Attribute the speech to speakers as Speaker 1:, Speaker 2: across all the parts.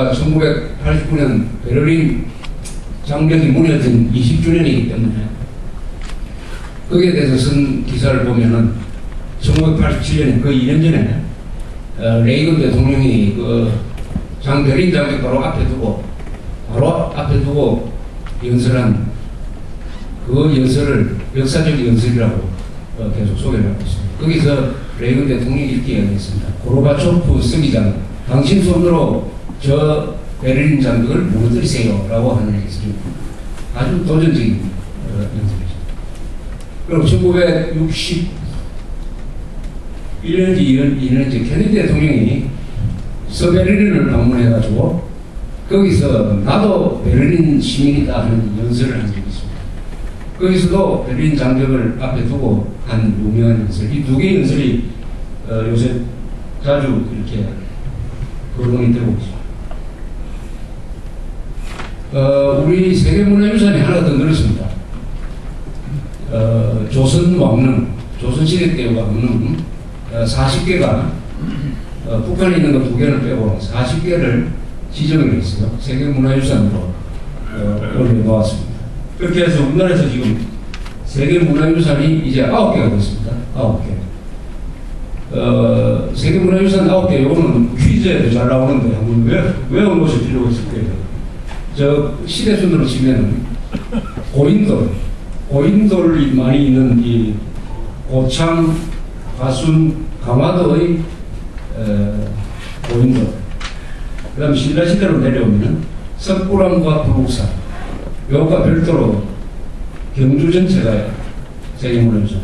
Speaker 1: 1989년 베를린 장벽이 무너진 20주년이기 때문에 거기에 대해서 쓴 기사를 보면은 1987년에 그 2년 전에 레이건 대통령이 그 베를린 장벽 바로 앞에 두고 연설한 그 연설을 역사적 연설이라고 계속 소개를 하고 있습니다. 거기서 레이건 대통령이 이렇게 이야기했습니다. 고르바초프 서기장, 당신 손으로 저 베를린 장벽을 무너뜨리세요 라고 하는 얘기입니다. 아주 도전적인 연설이죠. 그리고 1961년인지 2년인지 케네디 대통령이 서베를린을 방문해가지고 거기서 나도 베를린 시민이다 하는 연설을 한 적이 있습니다. 거기서도 베를린 장벽을 앞에 두고 한 유명한 연설, 이 두 개의 연설이 요새 자주 이렇게 거론이 되고 있습니다. 우리 세계문화유산이 하나 더 늘었습니다. 조선 왕릉, 조선시대 때 왕릉 40개가 북한에 있는 거 2개를 빼고 40개를 지정을 했어요. 세계문화유산으로 올려놓았습니다. 그렇게 해서 우리나라에서 지금 세계문화유산이 이제 9개가 됐습니다. 9개. 세계문화유산 9개, 요거는 퀴즈에도 잘 나오는데 한번 외워놓으실 필요가 있을 거예요. 저 시대순으로 치면은 고인돌이 많이 있는 이 고창, 화순, 강화도의 고인돌. 그 다음 신라시대로 내려오면 석굴암과 불국사, 요가 별도로 경주 전체가 세계문화유산.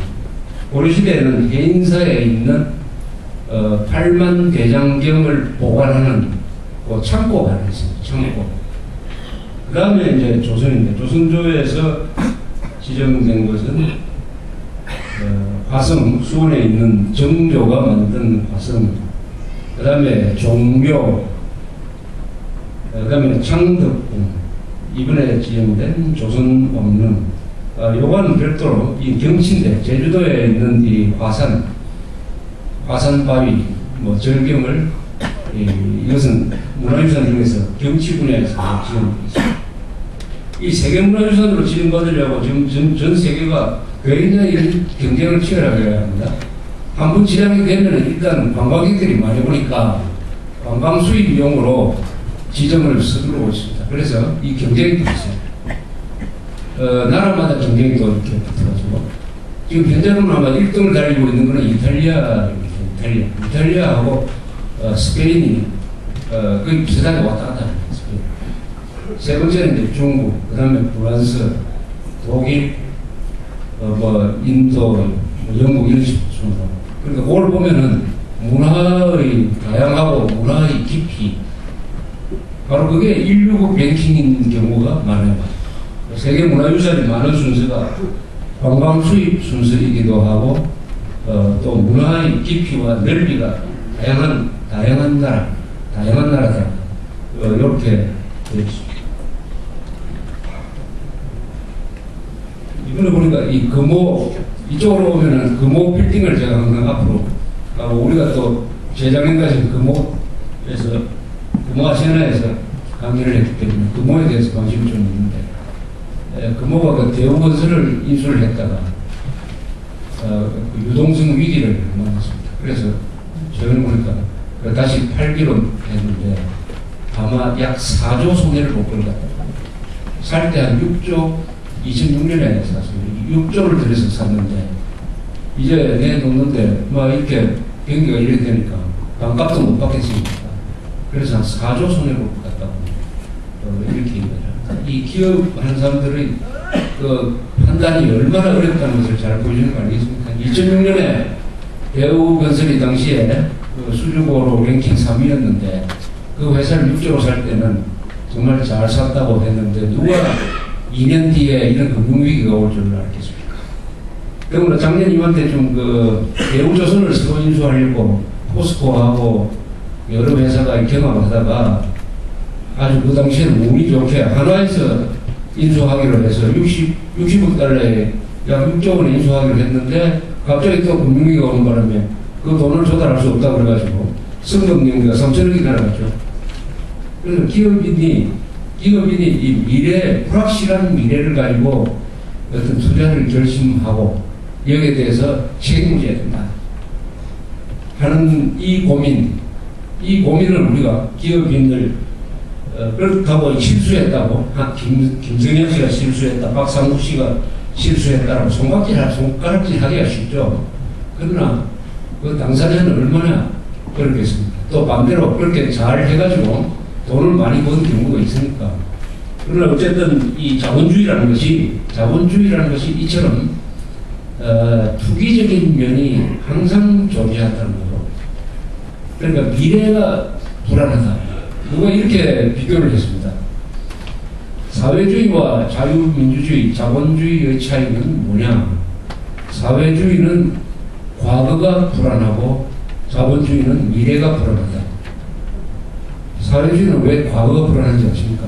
Speaker 1: 고려시대에는 해인사에 있는 8만 대장경을 보관하는 그 창고가 하나 있습니다. 창고. 그 다음에 이제 조선인데, 조선조에서 지정된 것은 화성, 수원에 있는 정조가 만든 화성, 그 다음에 종묘, 그 다음에 창덕궁, 이번에 지정된 조선왕릉, 요거는 별도로 이 경치인데, 제주도에 있는 이 화산바위, 뭐 절경을, 이것은 문화유산 중에서 경치 분야에서 지정되어 있습니다. 이 세계문화유산으로 지정받으려고 지금 전 세계가 굉장히 경쟁을 치열하게 해야 합니다. 한 번 지정이 되면 일단 관광객들이 많이 오니까 관광 수입 비용으로 지정을 서두르고 있습니다. 그래서 이 경쟁이 있어요. 나라마다 경쟁이 또 이렇게 붙어가지고 지금 현재는 아마 1등을 달리고 있는 것은 이탈리아하고 스페인이 거의 비슷하게 왔다 갔다 합니다. 세 번째는 이제 중국, 그 다음에 프랑스, 독일, 인도, 영국 이런 식으로. 그러니까 그걸 보면은 문화의 다양하고 문화의 깊이, 바로 그게 169 랭킹인 경우가 많아요. 세계 문화유산이 많은 순서가 관광 수입 순서이기도 하고, 또 문화의 깊이와 넓이가 다양한 나라다. 이렇게 되어 있습니다. 이번에 보니까 이 금호, 이쪽으로 오면은 금호 빌딩을 제가 항상 앞으로 가고, 우리가 또 재작년까지 금호 아시아나에서 강의를 했기 때문에 금호에 대해서 관심이 좀 있는데, 금호가 그 대우건설을 인수를 했다가 그 유동성 위기를 만났습니다. 그래서 최근에 보니까 다시 팔기로 했는데 아마 약 4조 손해를 볼 것 같아요. 살 때 한 6조, 2006년에 샀습니다. 6조를 들여서 샀는데 이제 내놓는데 막 이렇게 경기가 이렇게 되니까 반값도 못 받겠습니까? 그래서 한 4조 손해를 볼 것 같다고 이렇게 얘기합니다. 이 기업하는 사람들의 그 판단이 얼마나 어렵다는 것을 잘 보여주는 거 아니겠습니까? 2006년에 대우건설이 당시에 그 수주고로 랭킹 3위였는데 그 회사를 6조로 살 때는 정말 잘 샀다고 했는데 누가 2년 뒤에 이런 금융위기가 올 줄은 알겠습니까? 그러므로 작년 이맘때쯤 그 대우조선을 새로 인수하려고 포스코하고 여러 회사가 경합을 하다가 아주 그 당시에는 운이 좋게 한화에서 인수하기로 해서 60억 달러에 약 6조 원에 인수하기로 했는데 갑자기 또 금융위기가 오는 바람에 그 돈을 조달할 수 없다고 그래가지고 성금경기가 3천억이 날아갔죠. 그래서 기업인이 이 미래, 불확실한 미래를 가지고 어떤 투자를 결심하고 여기에 대해서 책임을 져야 된다 하는 이 고민을 우리가 기업인들 그렇다고 실수했다고 김성현 씨가 실수했다, 박상국 씨가 실수했다라고 손가락질 하기가 쉽죠. 그러나 그 당사자는 얼마나 그렇겠습니까? 또 반대로 그렇게 잘 해가지고 돈을 많이 번 경우가 있으니까. 그러나 어쨌든 이 자본주의라는 것이 이처럼 투기적인 면이 항상 존재한다는 거죠. 그러니까 미래가 불안하다. 누가 이렇게 비교를 했습니다. 사회주의와 자유민주주의, 자본주의의 차이는 뭐냐? 사회주의는 과거가 불안하고 자본주의는 미래가 불안하다. 사회주의는 왜 과거가 불안한지 아십니까?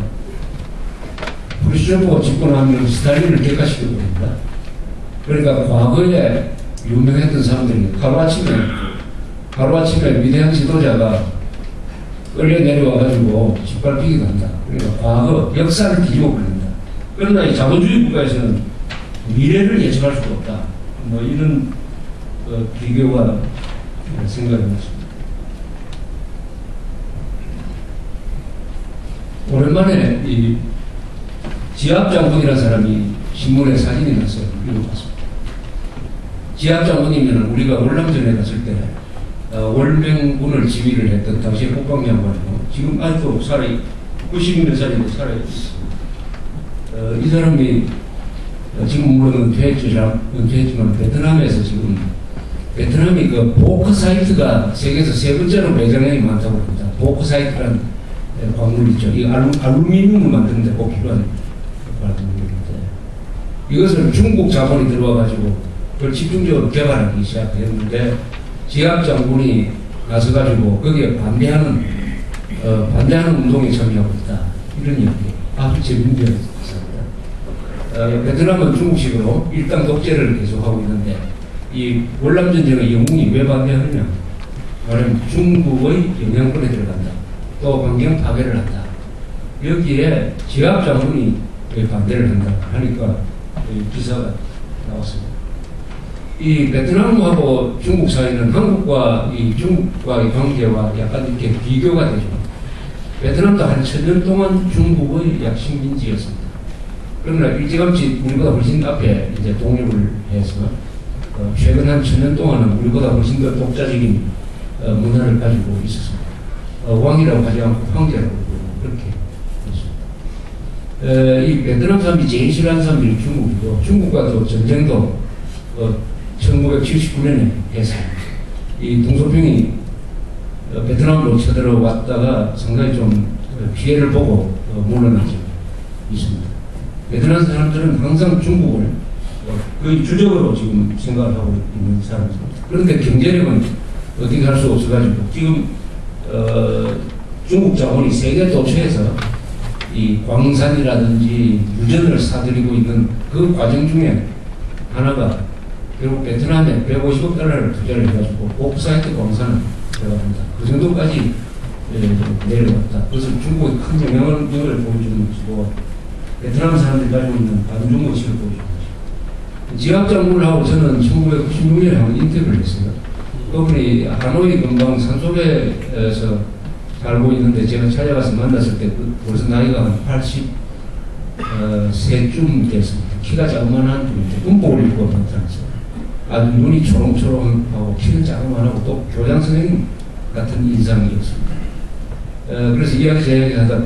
Speaker 1: 프루시초프가 집권하면 스탈린을 격파시켜버립니다. 그러니까 과거에 유명했던 사람들이 하루아침에 위대한 지도자가 끌려 내려와가지고 짓밟히기도 한다. 그러니까 과거, 역사를 뒤집어 버린다. 그러나 이 자본주의 국가에서는 미래를 예측할 수가 없다. 뭐 이런 비교가 생각이 났습니다. 오랜만에 이 지압 장군이라는 사람이 신문에 사진이 났어요. 읽어봤습니다. 지압 장군이면 우리가 월남전에 갔을 때 월명군을 지휘를 했던 당시의 국방장관이고 지금 아직도 90몇 살인데 살아있습니다. 이 사람이 지금 물론 은퇴했지만 베트남에서 지금 베트남이 그 보크사이트가 세계에서 세 번째로 매장량이 많다고 합니다. 보크사이트라는 광물 있죠. 이 알루미늄을 만드는 데 꼭 필요한 광물인데 이것을 중국 자본이 들어와가지고 그걸 집중적으로 개발하기 시작했는데 지압 장군이 나서가지고 거기에 반대하는 운동에 참여하고 있다. 이런 이야기. 아주 재밌는 이야기입니다. 베트남은 중국식으로 일당 독재를 계속하고 있는데 이 월남전쟁의 영웅이 왜 반대하느냐? 말하면 중국의 영향권에 들어간다. 또 환경 파괴를 한다. 여기에 지압 장군이 왜 반대를 한다 하니까 기사가 나왔습니다. 이 베트남하고 중국 사이는 한국과 이 중국과의 관계와 약간 이렇게 비교가 되죠. 베트남도 한 1000년 동안 중국의 약식민지였습니다. 그러나 일찌감치 우리보다 훨씬 앞에 이제 독립을 해서 최근 한 1000년 동안은 우리보다 훨씬 더 독자적인 문화를 가지고 있었습니다. 왕이라고 하지 않고 황제라고 그렇게 했습니다. 이 베트남 사람이 제일 싫어하는 사람이 중국이고 중국과도 전쟁도 1979년에 해서 이 동소병이 베트남으로 쳐들어왔다가 상당히 좀 피해를 보고 물러난 적이 있습니다. 베트남 사람들은 항상 중국을 거의 주적으로 지금 생각을 하고 있는 사람입니다. 그런데 경제력은 어떻게 할 수 없어가지고 지금 중국 자본이 세계 도처에서 이 광산이라든지 유전을 사들이고 있는 그 과정 중에 하나가 결국 베트남에 150억 달러를 투자를 해가지고 옥사이트 광산을 들어갑니다. 그 정도까지 내려왔다. 그것은 중국의 큰 영향을 보여주는 것이고 베트남 사람들이 가지고 있는 반중국식을 보여주는 것이고 지압 장군하고 저는 1996년에 한번 인터뷰를 했어요. 그분이 하노이 근방 산속에서 살고 있는데 제가 찾아가서 만났을 때 벌써 나이가 한 83쯤 됐습니다. 키가 자그만한 분인데 군복을 입고 나타났어요. 아주 눈이 초롱초롱하고 키는 자그만하고 또 교장 선생님 같은 인상이었습니다. 그래서 이야기 하다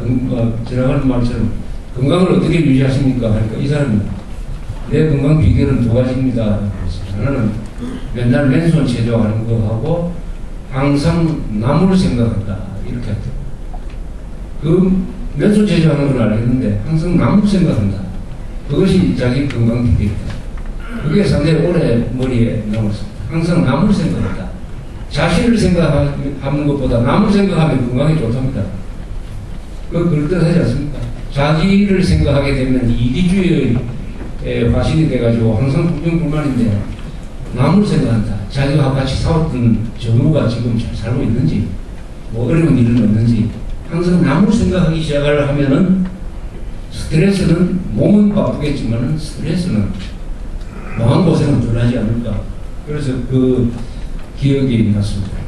Speaker 1: 지나가는 말처럼 건강을 어떻게 유지하십니까? 하니까 이 사람이 내 건강 비결은 두 가지입니다. 하나는 맨날 맨손 체조하는 거 하고 항상 남을 생각한다. 이렇게 하더라고요. 그 맨손 체조하는 걸 알겠는데 항상 남을 생각한다. 그것이 자기 건강 비결이다. 그게 상당히 오래 머리에 남았습니다. 항상 남을 생각한다. 자신을 생각하는 것보다 남을 생각하면 건강이 좋답니다. 그럴듯하지 않습니까? 자기를 생각하게 되면 이기주의의 화신이 돼가지고 항상 불평불만인데 남을 생각한다. 자기와 같이 싸웠던 전우가 지금 잘 살고 있는지 뭐 어려운 일은 없는지 항상 남을 생각하기 시작을 하면은 스트레스는 몸은 바쁘겠지만은 스트레스는 마음고생은 덜 하지 않을까. 그래서 그 기억이 났습니다.